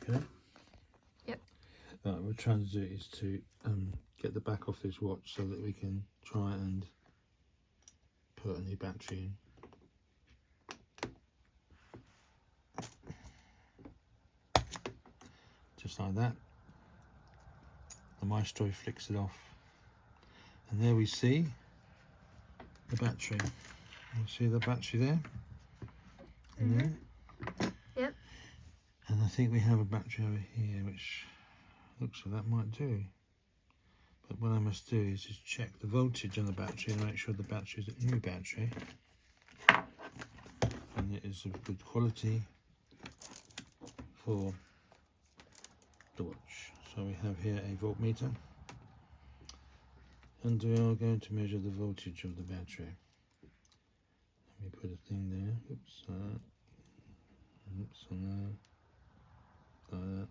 okay? Yep. What we're trying to do is to get the back off this watch so that we can try and put a new battery in. Just like that. The maestro flicks it off. And there we see the battery. You see the battery there? In there? Yep. And I think we have a battery over here, which looks like that might do. But what I must do is just check the voltage on the battery and make sure the battery is a new battery. And it is of good quality for the watch. So we have here a voltmeter. And we are going to measure the voltage of the battery. Let me put a thing there. Oops, oops, on there. Like that.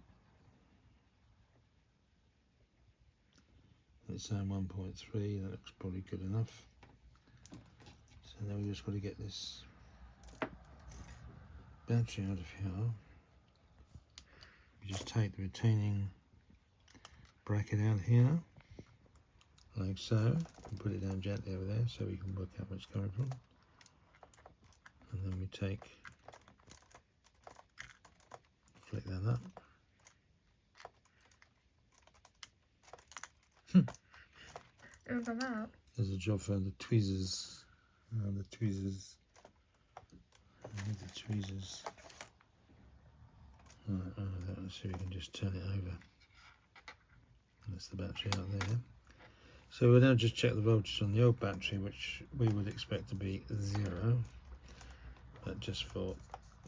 It's saying 1.3, that looks probably good enough. So now we just got to get this battery out of here. We just take the retaining bracket out here, like so, and put it down gently over there so we can work out where it's coming from. And then we flick that up. It will come out. There's a job for the tweezers. The tweezers. I need the tweezers. Let's see if we can just turn it over. That's the battery out there. So we'll now just check the voltage on the old battery, which we would expect to be 0. But just for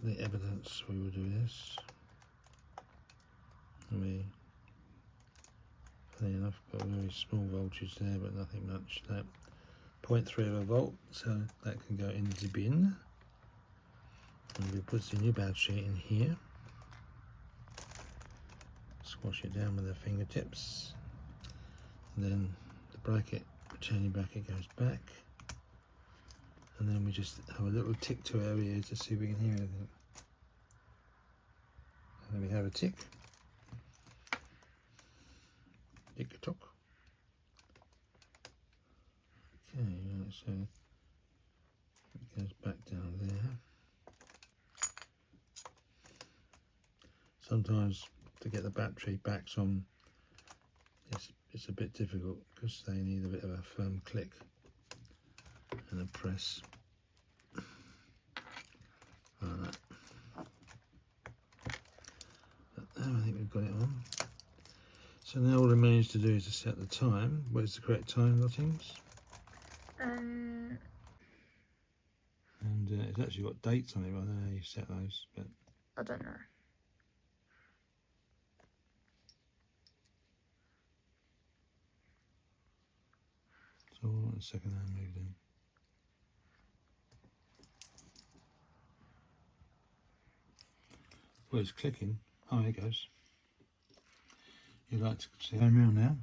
the evidence, we will do this. Funny enough, got a very small voltage there, but nothing much. No, 0.3 of a volt, so that can go in the bin. And we put the new battery in here. Squash it down with our fingertips. And then the bracket, retaining bracket goes back. And then we just have a little tick to our ears to see if we can hear anything. And then we have a tick. Tick-tock. Okay, right, so it goes back down there. Sometimes to get the battery backs on, it's a bit difficult because they need a bit of a firm click and a press. Like that. But now I think we've got it on. So now all remains to do is to set the time. What is the correct time, Lottings? And it's actually got dates on it. I don't know how you set those, but I don't know. So I want the second hand moved in. Well, it's clicking. Oh, here it goes. You'd like to see it around now.